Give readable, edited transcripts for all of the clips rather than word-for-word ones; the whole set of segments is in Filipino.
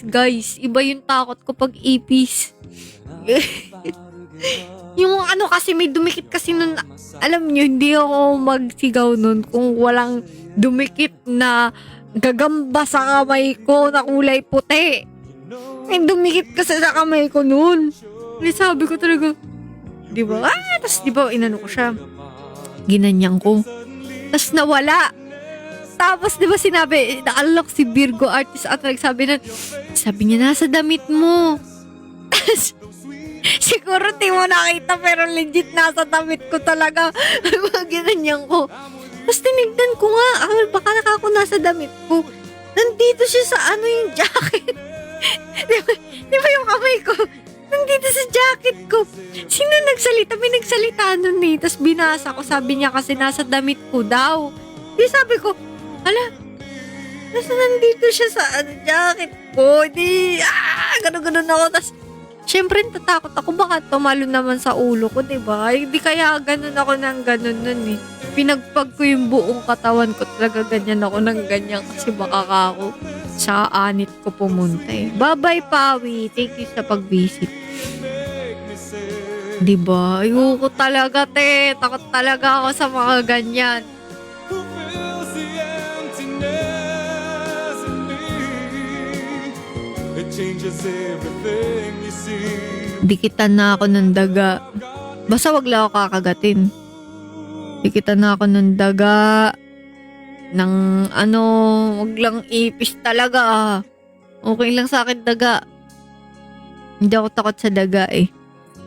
guys. Iba yung takot ko pag ipis. Yung ano kasi may dumikit kasi nun, alam nyo, hindi ako magsigaw nun kung walang dumikit na gagamba sa kamay ko na kulay puti. May dumikit kasi sa kamay ko nun. Sabi ko talaga, di ba? Tapos di ba, inano ko siya. Ginanyang ko. Tapos nawala. Tapos di ba sinabi, naalok si Virgo artist at nagsabi na, sabi niya, nasa damit mo. Siguro di mo nakita pero legit nasa damit ko talaga. Ginanyang ko. Tapos tinignan ko nga, baka ako nasa damit ko. Nandito siya sa ano yung jacket. di ba yung kamay ko? Nandito sa jacket ko. Sino nagsalita? May nagsalita nun eh. Tapos binasa ko, sabi niya kasi nasa damit ko daw. Di sabi ko, hala, nandito siya sa jacket ko. Di, ganun-ganun ako. Tapos, syempre natatakot ako, baka tumalo naman sa ulo ko, diba? Hindi kaya ganun ako ng ganun nun eh. Pinagpag ko yung buong katawan ko, talaga ganyan ako ng ganyan kasi baka ako sa anit ko pumunta eh. Bye-bye, Pawi. Thank you sa pag-visit. Diba? Ayoko talaga, te. Takot talaga ako sa mga ganyan. Dikitan na ako ng daga. Basta wag lang ako kakagatin. Dikitan na ako ng daga. Ng ano, wag lang ipis talaga. Okay lang sa akin daga. Hindi ako takot sa daga eh.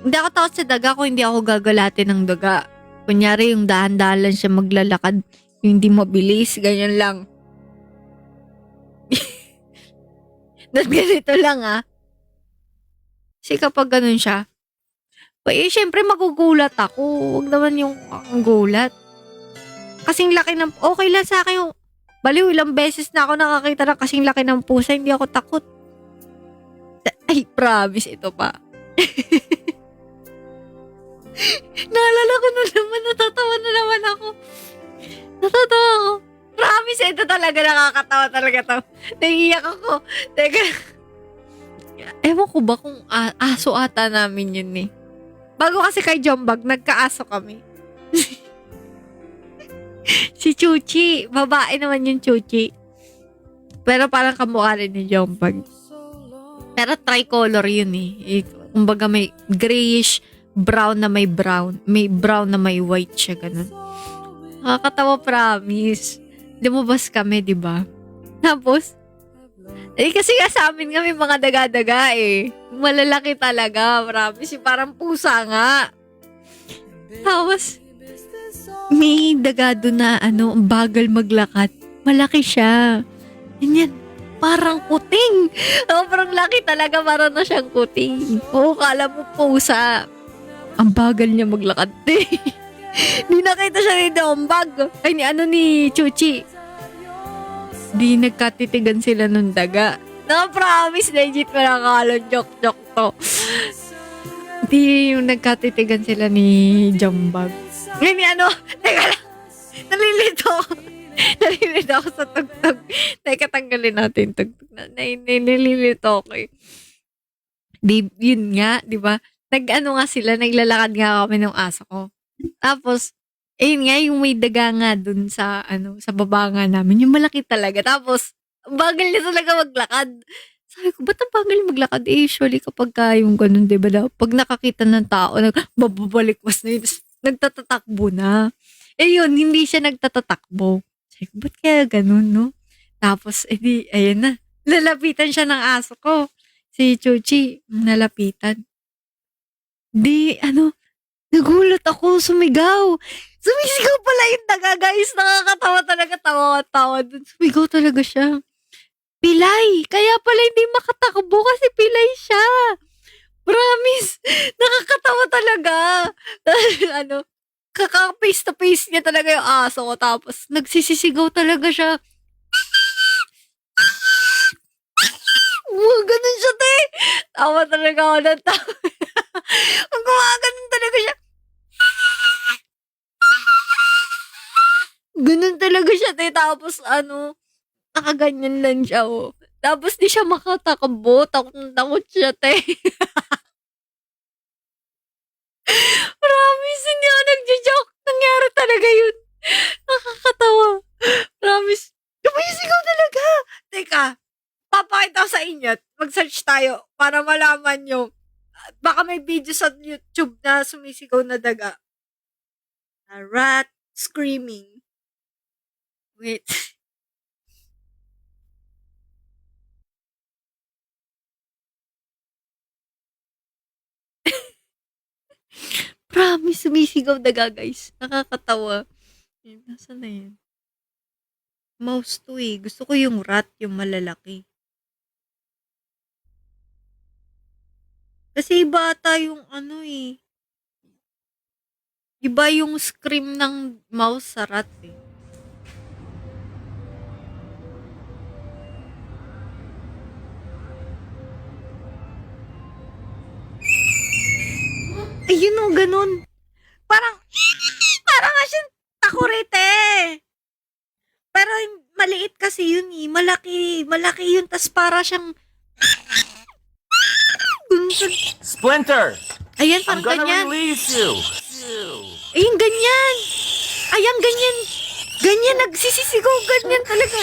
Hindi ako takot sa daga kung hindi ako gagalatin ng daga. Kunyari yung dahan-dahan lang siya maglalakad. Yung hindi mabilis, ganyan lang. Tapos ganito lang Kasi kapag ganun siya, syempre magugulat ako. Huwag naman yung gulat. Kasing laki ng, okay lang sa akin yung, baliw, ilang beses na ako nakakita ng kasing laki ng pusa, hindi ako takot. Ay, promise, ito pa. Naalala ko na naman, natatawa na naman ako. Natatawa ako. Promise, ito talaga nakakatawa talaga to. Naiiyak ako. Teka. Ewan ko ba kung aso ata namin yun eh. Bago kasi kay Jombag, nagkaaso kami. Si Chuchi. Babae naman yung Chuchi. Pero parang kamukha rin ni Jombag. Pero tricolor yun eh. Kumbaga may grayish brown na may brown. May brown na may white siya. Ganun. Nakakatawa, promise. Lumabas kami, di ba? Tapos, kasi nga sa amin nga may mga daga-daga eh. Malalaki talaga, promise. Parang pusa nga. Tapos, may daga doon na bagal maglakad. Malaki siya. Ganyan, parang kuting. Parang laki talaga, parang na siyang kuting. Oo, kala mo pusa. Ang bagal niya maglakad. Di nakita siya ni Jombag. Ay, ni Chuchi. Di nagkatitigan sila nung daga. Promise, legit mo nakakala. Joke to. Di yung nagkatitigan sila ni Jombag. Ngayon, teka lang. Nalilito ako sa tugtog. Teka, tanggalin natin tugtog. Nalilito ako eh. Di, yun nga, di ba? Nga sila, naglalakad nga kami ng aso ko. Tapos, ayun nga, yung may daga nga dun sa, sa baba nga namin, yung malaki talaga. Tapos, bagal niya talaga maglakad. Sabi ko, ba't ang bagal maglakad? Usually, kapag yung ganun, diba daw, pag nakakita ng tao, babalik-was na yun, nagtatatakbo na. Yun, hindi siya nagtatatakbo. Sabi ko, ba't kaya ganun, no? Tapos, ayun na, lalapitan siya ng aso ko. Si Chuchi, nalapitan. Nagulat ako, sumigaw. Sumisigaw pala yung daga, guys. Nakakatawa talaga, tawa dun. Sumigaw talaga siya. Pilay. Kaya pala hindi makatakbo kasi pilay siya. Promise. Nakakatawa talaga. Kaka-face to face niya talaga yung aso ko. Tapos, nagsisisigaw talaga siya. Ganun siya, te. Tawa talaga ako ng tawa. Ang gumaganon talaga siya. Ganun talaga siya, te. Tapos, nakaganyan lang siya, Tapos di siya makatakbo. Takot siya, te. Promise, hindi ako nagja-joke. Nangyari talaga yun. Nakakatawa. Promise. Lumisigaw talaga. Teka, papakita ko sa inyo. Mag-search tayo para malaman nyo. Baka may video sa YouTube na sumisigaw na daga. A rat screaming. Wait. Promise, sumisigaw daga, guys. Nakakatawa. Nasaan na yan? Mouse to eh. Gusto ko yung rat, yung malalaki. Kasi iba ata yung ano eh. Iba yung scream ng mouse sa rat eh. Ayun o, ganun. Parang nga siyang takurete. Pero maliit kasi yun eh. Malaki yun. Tas para siyang Splinter! ayan, I'm parang gonna ganyan. release you! Ayun, ganyan. Ayan, ganyan. Ganyan, nagsisisigaw. Ganyan talaga.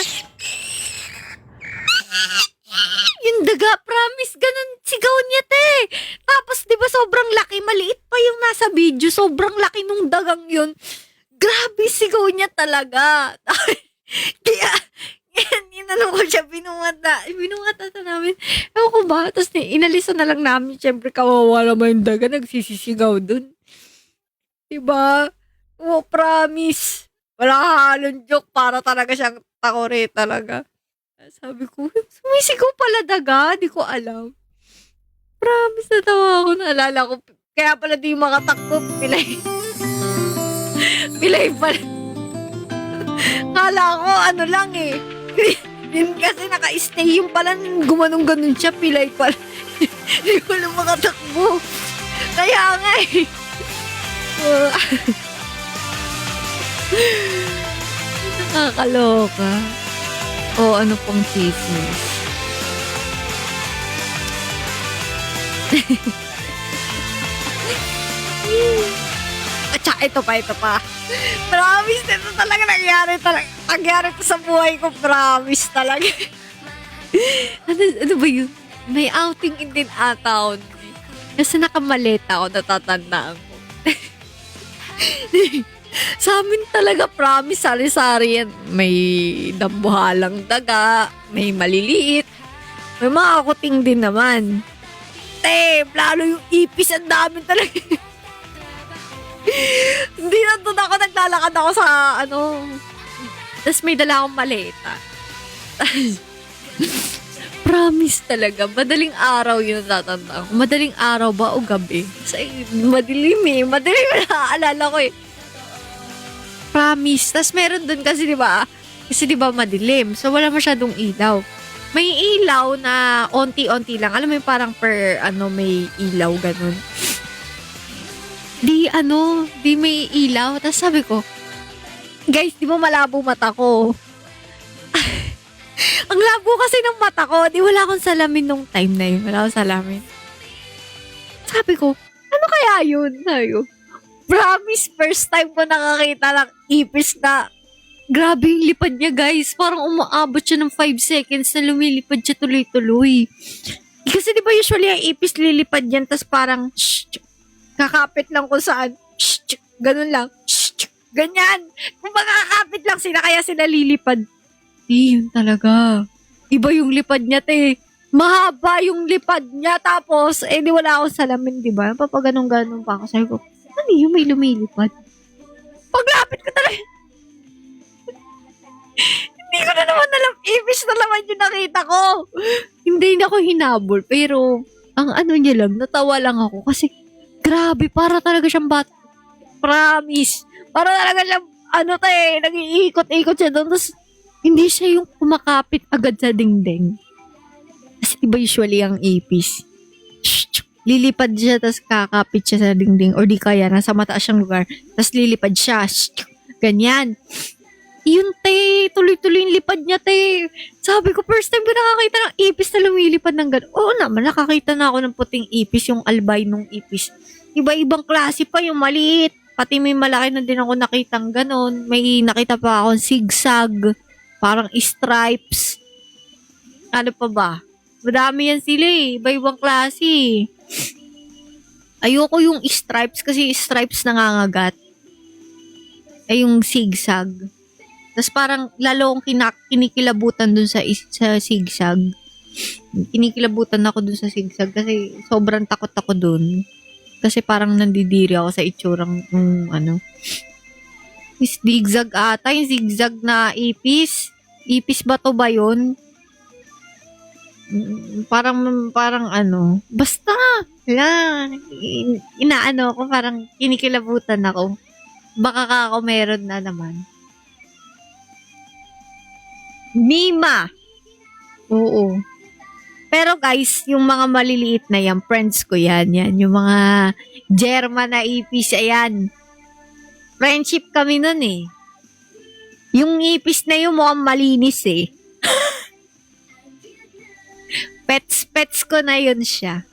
Yung daga, promise, ganun sigaw niya, te. Tapos, di ba, sobrang laki. Maliit pa yung nasa video. Sobrang laki nung dagang yun. Grabe, sigaw niya talaga. Kaya, inano ko siya, binungata na namin. Ewan ko ba? Tapos, inalisan na lang namin. Siyempre, kawawa naman yung daga. Nagsisisigaw dun. Diba? Oh, promise. Wala halong joke. Para talaga siyang takore talaga. Sabi ko, sumisigaw pala daga. Di ko alam. Promise, natawa ako. Naalala ko. Kaya pala di makatakbo. Pilay pala. Kala ko, ano lang eh. Yun kasi naka-stay yung pala. Gumanong-ganon siya. Pilay pala. Di ko lang makatakbo. Kaya nga eh. Nakakaloka. O, ano pong chismis? At saka ito pa. Promise, ito talaga nangyari to sa buhay ko. Promise talaga. ano ba yun? May outing din ata ako. Kasi nakamaleta ako, natatandaan ko. Sa amin talaga, promise, sari-sari yan. May dambuhalang daga, may maliliit, may mga kuting din naman. Lalo yung ipis, ang dami talaga. Hindi na doon ako, naglalakad ako sa, tapos may dala akong maleta. Promise talaga, madaling araw yun natatandaan ko. Madaling araw ba o gabi? Madilim naaalala ko eh. Promise. Tapos meron dun kasi, di ba? Kasi di ba madilim. So, wala masyadong ilaw. May ilaw na onti-onti lang. Alam mo yung parang may ilaw, ganun. Di may ilaw. Tapos sabi ko, guys, di ba malabo mata ko? Ang labo kasi ng mata ko. Di wala akong salamin nung time na yun. Wala akong salamin. Sabi ko, ano kaya yun? Sabi ko, promise, first time ko nakakita ng ipis na grabe yung lipad niya, guys. Parang umaabot siya ng 5 seconds na lumilipad siya tuloy-tuloy. Kasi di ba usually ang ipis lilipad yan, tas parang kakapit lang kung saan. Ganun lang. Ganyan. Kung makakapit lang sila, kaya sila lilipad. Yun talaga. Iba yung lipad niya, te. Mahaba yung lipad niya, tapos, di wala akong salamin, di ba? Papaganong-ganon pa ako. Sabi ko, ano yung may lumilipad? Paglapit ko talaga. Hindi ko na naman alam. Ibis na naman yung nakita ko. Hindi ako hinabol. Pero, ang niya lang, natawa lang ako. Kasi, grabe, para talaga siyang bata. Promise. Para talaga siyang, nag-iikot-ikot siya doon. Tapos, hindi siya yung kumakapit agad sa dingding. Kasi iba usually ang ipis. Lilipad siya, tapos kakapit siya sa dingding. Or di kaya, nasa mataas siyang lugar. Tapos lilipad siya. Ganyan. Yun, te. Tuloy-tuloy yung lipad niya, te. Sabi ko, first time ko nakakita ng ipis na lumilipad ng gano'n. Oo naman, nakakita na ako ng puting ipis, yung albinong ipis. Iba-ibang klase pa, yung maliit. Pati may malaki na din ako nakitang gano'n. May nakita pa akong zigzag. Parang stripes. Ano pa ba? Madami yan sila eh. Iba-ibang klase. Ayoko yung stripes kasi stripes nangangagat. Ay yung zigzag. Tapos parang lalo akong kinikilabutan dun sa zigzag. Kinikilabutan ako dun sa zigzag kasi sobrang takot ako dun. Kasi parang nandidiri ako sa itsurang ano. Zigzag ata, yung zigzag na ipis. Ipis ba to ba yun? Parang ano. Basta, inaano ako, parang kinikilabutan ako. Baka ako meron na naman. Mima. Oo. Pero guys, yung mga maliliit na yan, friends ko yan. Yung mga German na ipis, ayan. Friendship kami nun eh. Yung ipis na yun mukhang malinis eh. Pets ko na yun siya.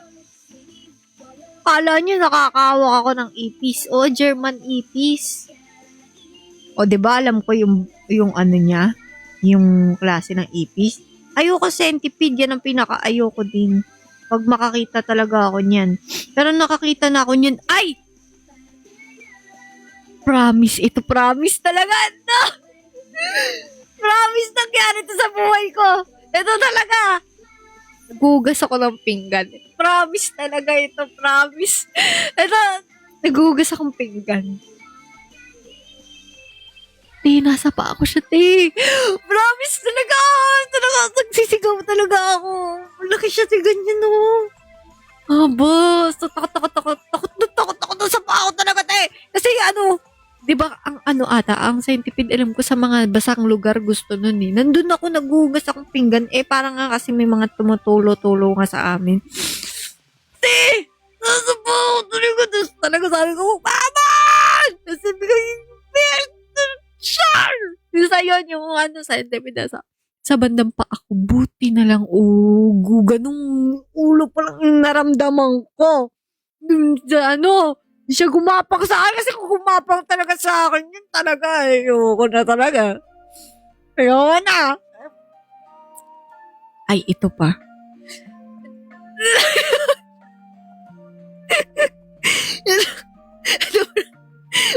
Kala nyo nakakawak ako ng ipis. O, German ipis. O, diba alam ko yung ano niya? Yung klase ng ipis. Ayoko centipede, yan ang pinaka-ayoko din. Pag makakita talaga ako niyan. Pero nakakita na ako niyan. Ay! Promise, ito promise talaga. No! Promise nangyari ito sa buhay ko. Ito talaga. Nagugas ako ng pinggan. Promise talaga ito, promise. Ito, nagugas akong pinggan. Te, nasa pa ako siya, te. Promise talaga. Talaga, nagsisigaw talaga ako. Malaki siya, te, ganyan, no. Boss. Takot sa pa ako talaga, te. Kasi ano, di ba, ang centipede, alam ko sa mga basang lugar gusto nun eh. Nandun ako, nagugas akong pinggan. Parang nga kasi may mga tumutulo-tulo nga sa amin. Te, nasa pa ako talaga sabi ko, Mama! Sabi ko, Char! Isa yun yung centipede sa bandang pa ako. Buti na lang, ganung ulo pa lang yung naramdaman ko. Siya gumapang sa akin kasi kung gumapang talaga sa akin, yun talaga, ayoko na talaga. Ayoko na. Ay, ito pa.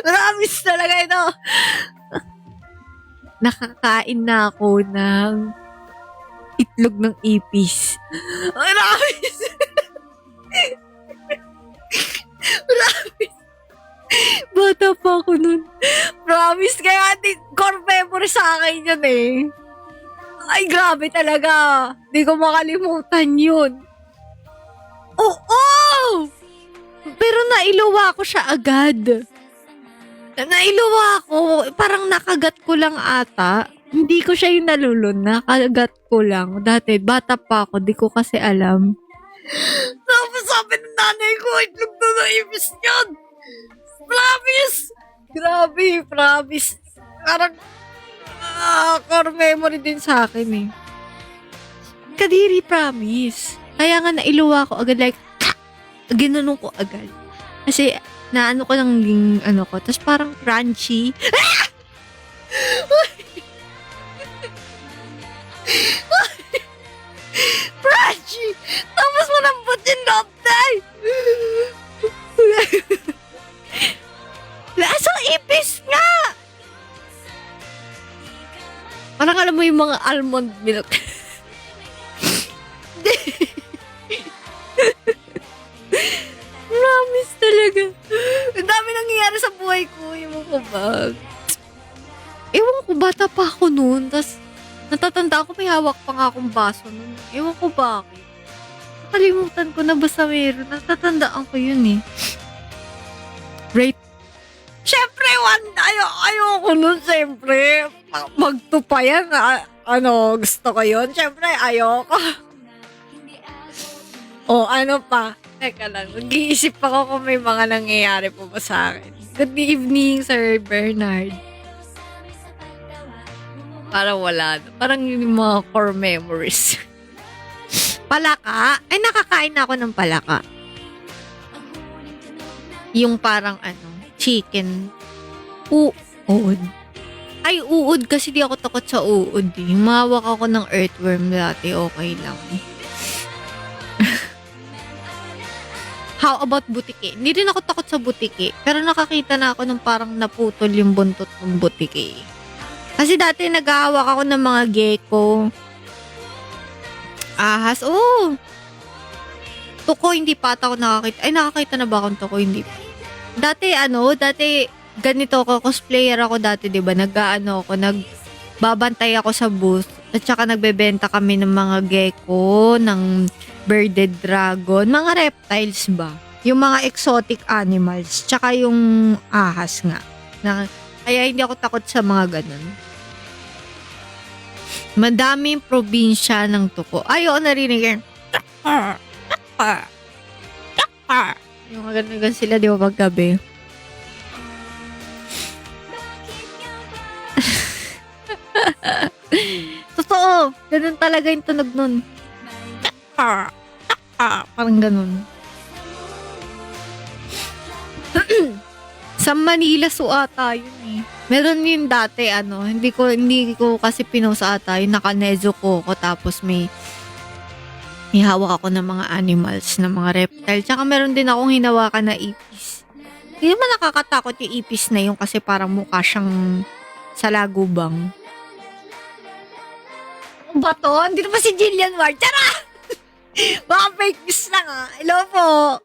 Promise talaga ito. Nakakain na ako ng itlog ng ipis. Promise. Promise. Bata pa ako nun. Promise, kaya core memory sa akin yun eh. Ay, grabe talaga. Di ko makalimutan yun. Oo! Pero nailuwa ko siya agad. Nailuwa ko. Parang nakagat ko lang ata. Hindi ko siya yung nalulun. Nakagat ko lang. Dati, bata pa ako. Di ko kasi alam. Tapos sabi ng nanay ko, itlog na ipis yun. Promise! Grabe, promise. Parang, core memory din sa akin eh. Kadiri, promise. Kaya nga nailuwa ko agad, like, ginanong ko agad. Kasi, naano ko lang yung ano ko. Tapos parang crunchy. Crunchy! Tapos malambot yung loob, tay! Lasang ipis nga! Parang alam mo yung mga almond milk. Promise talaga. Ang dami nangyayari sa buhay ko. Ewan ko ba? Ewan ko, bata pa ako noon. Tapos, natatanda ako, may hawak pa nga akong baso noon. Ewan ko bakit. Nakalimutan ko na basta meron. Natatandaan ko yun eh. Rate. Siyempre, ayoko nun, siyempre. Magtupa yan. Gusto ko yun. Siyempre, ayoko. Ano pa? Teka lang, mag-iisip ako kung may mga nangyayari po ba sa akin. Good evening, Sir Bernard. Parang wala na. Parang yun yung mga core memories. Palaka? Ay, nakakain na ako ng palaka. Yung parang chicken. Uod. Ay, uod kasi di ako takot sa uod. Humawak ako ng earthworm dati, okay lang. How about butiki? Hindi rin ako takot sa butiki. Pero nakakita na ako ng parang naputol yung buntot ng butiki. Kasi dati naghahawak ako ng mga gecko. Ahas. Oh! Tuko, hindi pa ata ako nakakita. Ay, nakakita na ba akong tuko? Hindi pa. Dati, ganito ako, cosplayer ako dati, di ba? Nagbabantay ako sa booth. At saka nagbebenta kami ng mga gecko, ng bearded dragon, mga reptiles ba? Yung mga exotic animals, tsaka yung ahas nga. Kaya hindi ako takot sa mga ganun. Madaming probinsya ng tuko. Ay, oo, narinig yan. Yung mga ganun sila, di ba, paggabi? Totoo. Ganun talaga yung tunog nun. Parang ganun. Sa Manila ata yun eh. Meron yun dati, hindi ko kasi pinusa ata, yung naka-nezuko ko, tapos may hawak ako ng mga animals, ng mga reptile. Tsaka meron din akong hinawakan na ipis. Hindi naman nakakatakot yung ipis na yun kasi parang mukha siyang salagubang. Ba to? Hindi naman si Jillian Ward. Tara! Baka fake news lang ah. Hello po.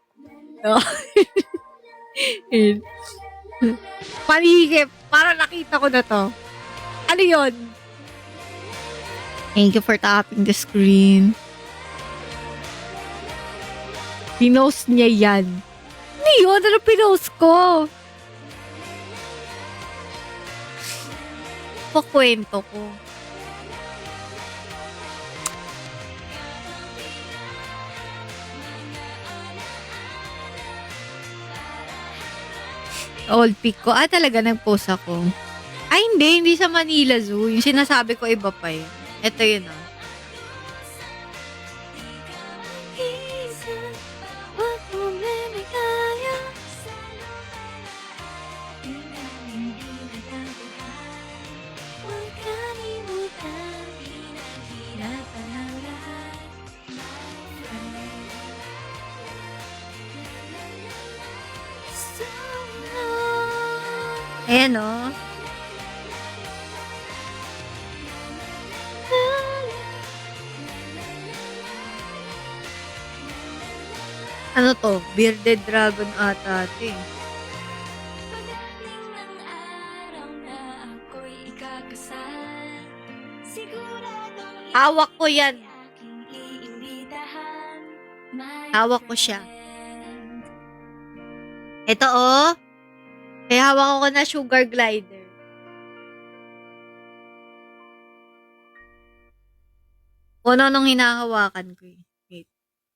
Panigip. Para nakita ko na to. Ano yun? Thank you for tapping the screen. Pinost niya yan. Ano yun? Ano pinost ko? Pakwento ko. Old pic ko. Talaga nag-post ako. Ay, hindi sa Manila Zoo. Yung sinasabi ko iba pa yun. Ito yun ah. Ayan o. Ano to? Bearded dragon ata ito eh. Hawak ko yan. Hawak ko siya. Ito oh. Kaya hawak ko na sugar glider. O ano nung hinahawakan ko eh. Wait.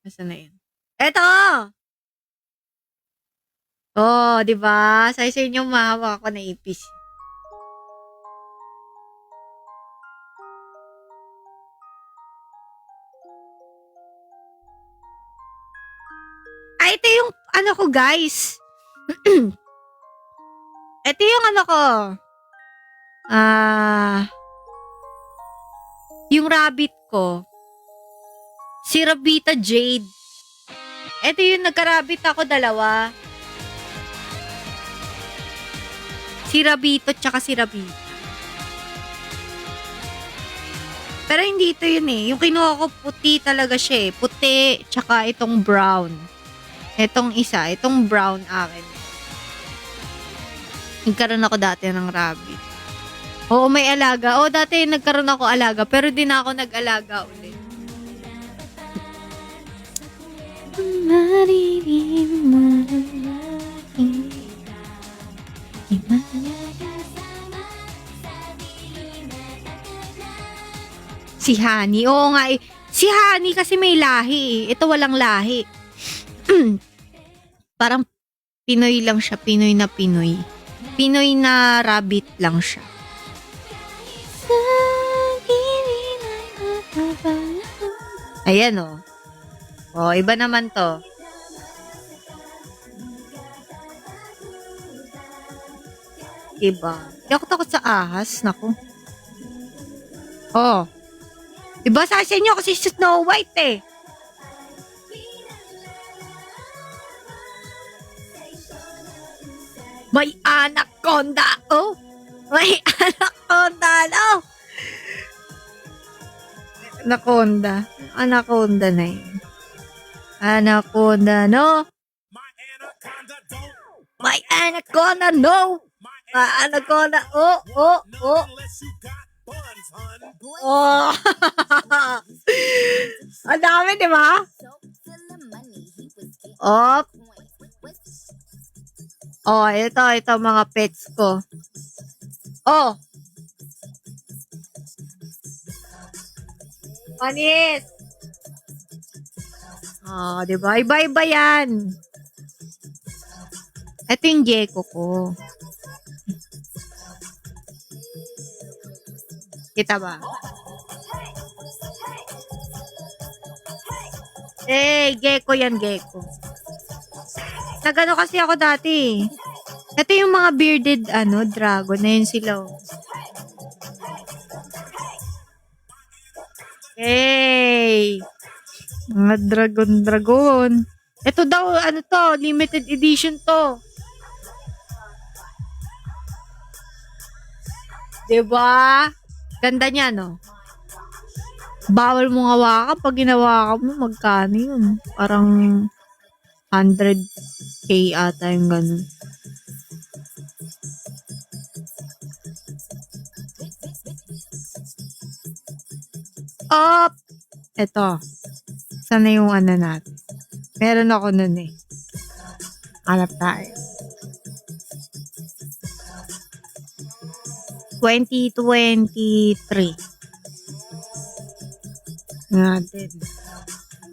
Nasaan na yan? Eto! Oh, di ba? Sa inyo mahawak ko na ipis. Ay, ito yung ko guys. Ito yung ko. Yung rabbit ko. Si Rabita Jade. Ito yung nagka-rabbit ako, dalawa. Si Rabito tsaka si Rabita. Pero hindi ito yun eh. Yung kinuha ko puti talaga siya eh. Puti tsaka itong brown. Itong isa, itong brown akin. Nagkaroon ako dati ng rabbit. Oo, may alaga. Oo, dati nagkaroon ako alaga, pero di na ako nag-alaga ulit. Si Honey. Oo nga eh. Si Honey kasi may lahi eh. Ito walang lahi. Parang Pinoy lang siya. Pinoy na Pinoy. Pinoy na rabbit lang siya. Ayan, oh. Oh, iba naman to. Iba. Hindi ako takot sa ahas. Naku. Oh. Iba sa inyo kasi Snow White eh. May anaconda. Oh. May anaconda. Oh. Anaconda. Anaconda na yun. Anaconda, no? My anaconda, no! My anaconda, oh, oh, oh. Oh. Ang dami, di ba? Oh. Oh, ito mga pets ko. Oh. Panis. Oh, di ba? Iba-iba yan. Ito yung gecko ko. Kita ba? Gecko yan, gecko. Nagano kasi ako dati. Ito yung mga bearded, dragon. Na yun sila. Hey! Mga dragon. Ito daw, limited edition to. Diba? Ganda niya, no? Bawal mong hawakan. Pag ginawakan mo, magkano yun? Parang 100K ata yung ganun. Up! Ito. Sana yung natin. Meron ako nun eh. Hanap tayo. 2023. Natin.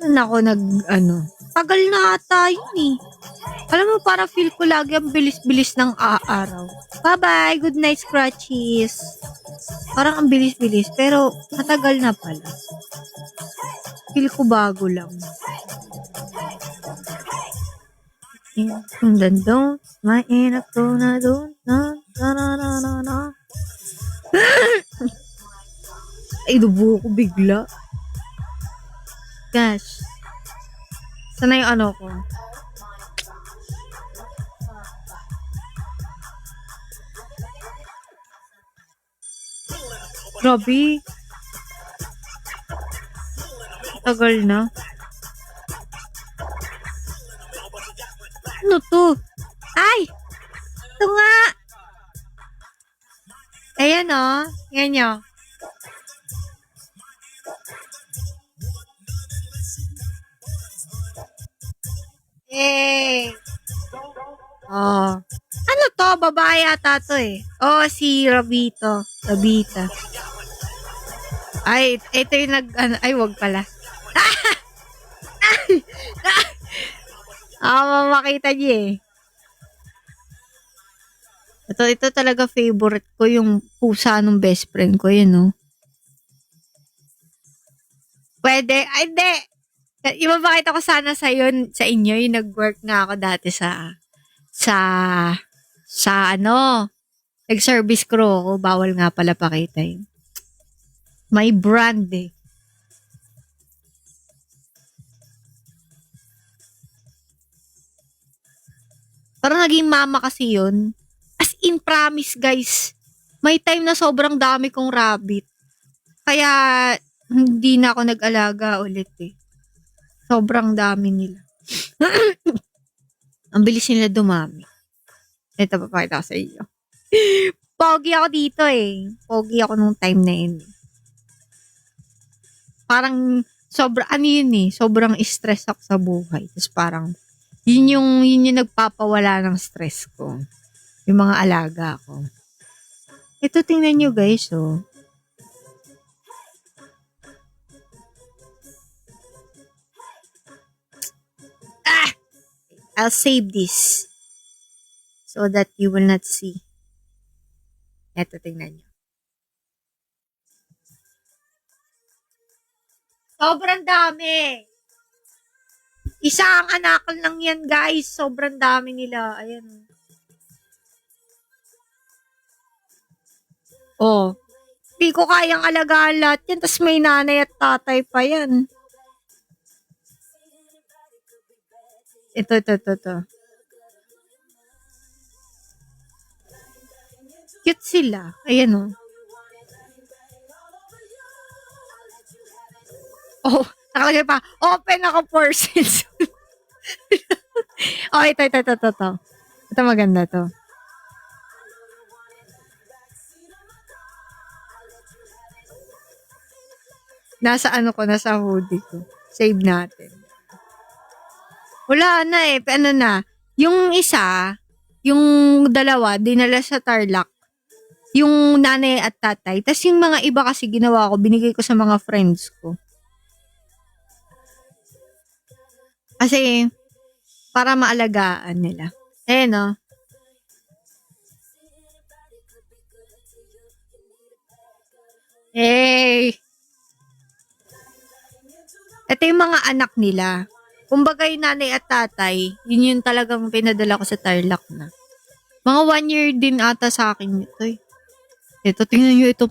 Ako tagal na ata yun eh. Alam mo, para feel ko lagi ang bilis-bilis ng araw. Bye-bye! Good night, Scratchies! Parang ang bilis-bilis, pero matagal na pala. Feel ko bago lang. Don't mainap to na doon. Na. Ay, dubo ko bigla. Gosh. Sana yung ko? Grabe. Tagal na. Ano to? Ay! Ito nga! Ayan o. Yan o. Eh. Oh. Ano to? Babae ata to eh. Oh, si Rabita. Ay, ito yung ay, wag pala. Makita niyo eh. Ito talaga favorite ko, yung pusa ng best friend ko, yun, no? Pwede. Ay, hindi. Ipapakita ko sana sa inyo, yung nag-work nga ako dati sa nag-service crew ako. Bawal nga pala pakita yun. May brand eh. Parang naging mama kasi yun. As in, promise guys. May time na sobrang dami kong rabbit. Kaya, hindi na ako nag-alaga ulit eh. Sobrang dami nila. Ang bilis nila dumami. Ito, papakita ko sa iyo. Pogi ako dito eh. Pogi ako nung time na yun. Parang, sobrang stress ako sa buhay. Tapos parang, yun yung nagpapawala ng stress ko. Yung mga alaga ko. Ito, tingnan nyo guys, oh. I'll save this so that you will not see. Ito, tingnan nyo. Sobrang dami. Isa ang anak lang yan, guys. Sobrang dami nila. Ayan. Oh. Hindi ko kayang alagaan lahat yan. Tapos may nanay at tatay pa yan. Ito. Cute sila. Ayan oh. Oh, nakalagay pa, open ako for sales. Oh, ito. Ito maganda to. Nasa hoodie ko. Save natin. Wala na eh. Ano na. Yung isa, yung dalawa, dinala sa Tarlac. Yung nanay at tatay. Tapos yung mga iba kasi ginawa ko, binigay ko sa mga friends ko. Kasi, para maalagaan nila. Eh, no? Hey! Ito yung mga anak nila. Kumbaga yung nanay at tatay, yun yung talagang pinadala ko sa Tarlac na. Mga 1 year din ata sa akin ito eh. Ito, tingnan nyo ito.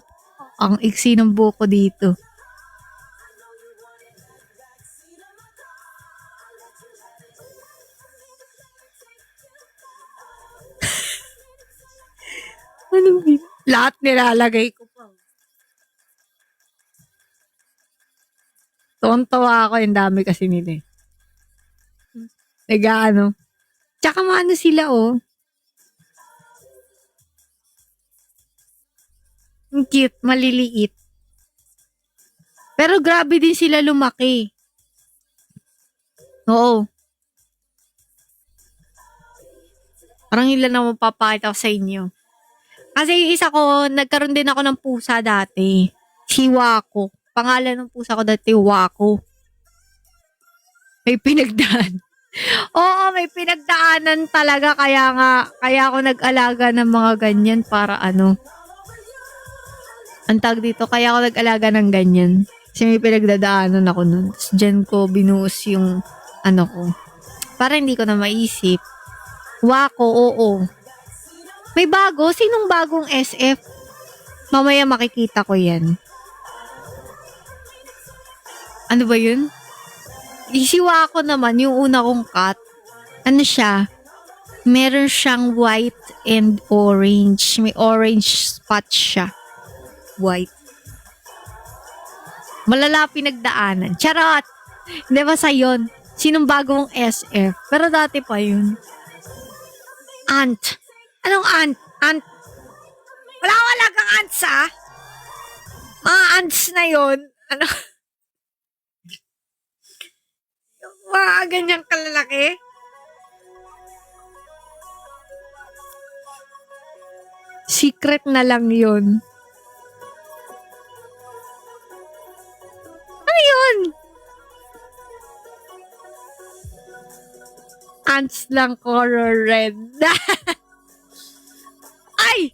Ang iksi ng buko dito. Anong lahat nilalagay ko pa. Tuwang-tuwa ako, yung dami kasi nila eh. Nag-ano. Tsaka maano sila oh. Ang cute, maliliit. Pero grabe din sila lumaki. Oo. Parang ilan na mapapakita ko sa inyo. Kasi yung isa ko, nagkaroon din ako ng pusa dati. Si Wako. Pangalan ng pusa ko dati, Wako. May pinagdaan. Oo, may pinagdaanan talaga. Kaya ako nag-alaga ng mga ganyan para ano. Ang tag dito, kaya ako nag-alaga ng ganyan. Kasi may pinagdadaanan ako nun. Tapos dyan ko binuhos yung ano ko. Para hindi ko na maisip. Wako, oo. May bago? Sinong bagong SF? Mamaya makikita ko yan. Ano ba yun? Isiwa ko naman, yung una kong cut. Ano siya? Meron siyang white and orange. May orange spot siya. White. Malala pinagdaanan. Charot! Hindi ba sa yun? Sinong bagong SF? Pero dati pa yun. Ant. Anong ant? Ant. Wala kang ants ah. Mga ants na yun. Ano? Mga ganyang kalalaki. Secret na lang yun. Ano yun? Ants lang color red. Ay!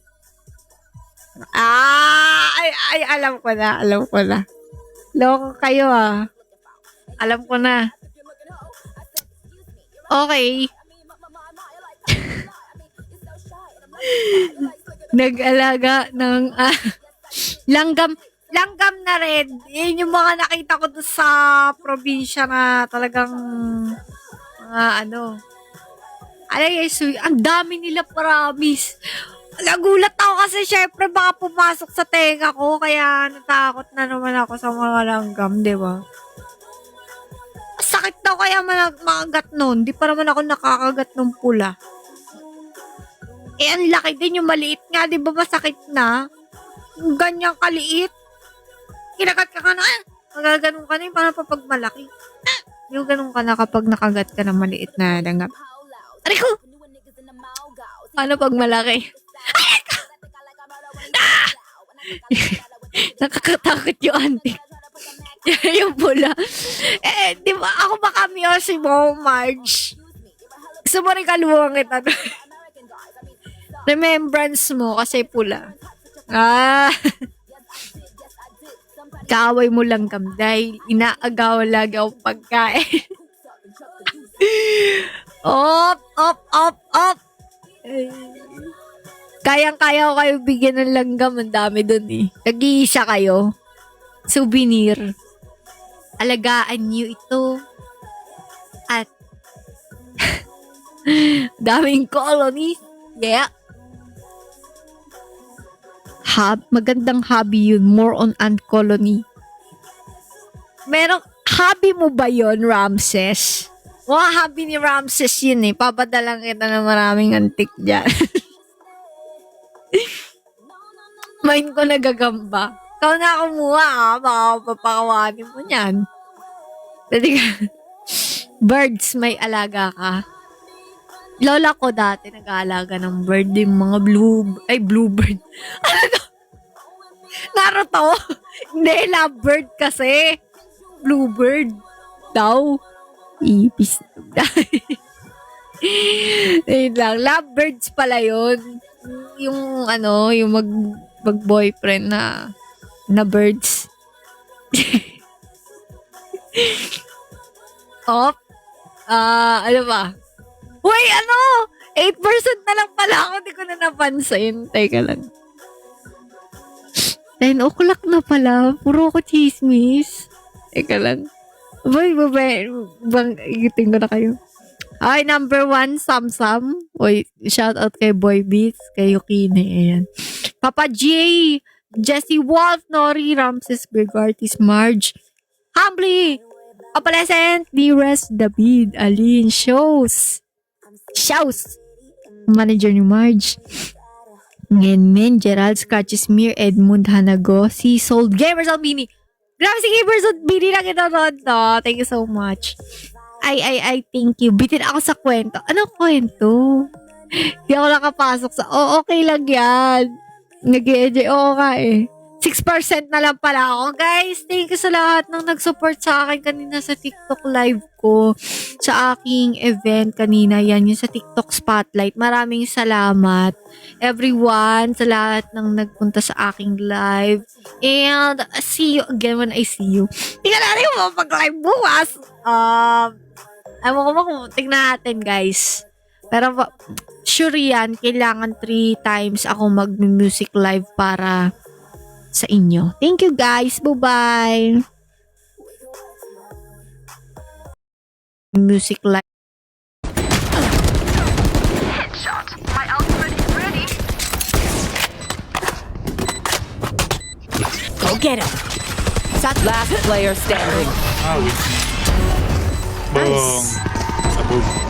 Ay, alam ko na. Loko kayo ah. Alam ko na. Okay. Nag-alaga ng langgam na red. Yan yung mga nakita ko doon sa probinsya na talagang ano. Ang dami nila, promise. Nagulat ako kasi syempre baka pumasok sa tenga ko kaya natakot na naman ako sa mga langgam, di ba? Sakit daw kaya makagat nun. Di pa naman ako nakakagat ng pula. Eh, ang laki din yung maliit nga. Di ba masakit na? Yung ganyang kaliit. Kinagat ka na. Magaganon ka na yung parang pag malaki. Yung ganun ka na kapag nakagat ka ng maliit na langgam. Aray ko! Paano pag malaki? Aray ko! Ah! Nakakatakot yung auntie. Yung pula. Eh, di ba, ako ba cameo si Mo Marge? Gusto mo rin kaluwang kita. Remembrance mo kasi pula. Kaaway mo lang kam dahil inaagaw lagi ang pagkain. Op, op, op, op. Kayang-kaya ko kayo bigyan ng langgam. Ang dami dun eh. Nag-iisa kayo. Souvenir. Alagaan niyo ito. At daming colonies. Yeah. Magandang hobby yun. More on ant colony. Merong hobby mo ba yun, Ramses? Hobby ni Ramses yun eh. Papadalang kita ng maraming antik dyan. Mind ko nagagamba. Ikaw na kumuha baka papakawanin mo yan. Pwede ka. Birds, may alaga ka. Lola ko dati nag-aalaga ng bird. Yung mga bluebird. Ano to? Naruto? Hindi, lovebird kasi. Bluebird daw. Ipis. Ayun lang. Lovebirds pala yun. Yung mag-boyfriend na birds. Ano ba? Uy, 8% na lang pala ako. Hindi ko na napansin. Teka lang. 10 o'clock na pala. Puro ko chismis. Teka lang. Igitin ko na kayo. Ay, number 1, Samsam. Uy, shout out kay Boy Beats, kay Yukine. Ayan. Papa J, Jessie Wolf, Nori, Ramses, Bergartis, Marge, Humbly, Opalescent, Lires, David, Aline, Shows, manager ni Marge, Ngenmen, Gerald, Scratches, Mir, Edmund, Hanago, si Sold, Gamers Albini. Grabe si Gamers Albini na kinanood to. Thank you so much. I thank you. Bitin ako sa kwento. Anong kwento? Hindi ako nakapasok sa, okay lang yan. Nag-enjoy. Oo nga eh. 6% na lang pala ako. Guys, thank you sa lahat ng nag-support sa akin kanina sa TikTok live ko. Sa aking event kanina. Yan, yung sa TikTok Spotlight. Maraming salamat. Everyone, sa lahat ng nagpunta sa aking live. And, see you again when I see you. Tingnan natin yung mapag-live bukas. Ewan ko ba kung tingnan natin, guys. Pero, sure yan, kailangan 3 times ako mag-music live para sa inyo. Thank you, guys. Bye-bye. Music live. Headshot. My ultimate is ready. Go get him. Last player standing. Boom. Sabog.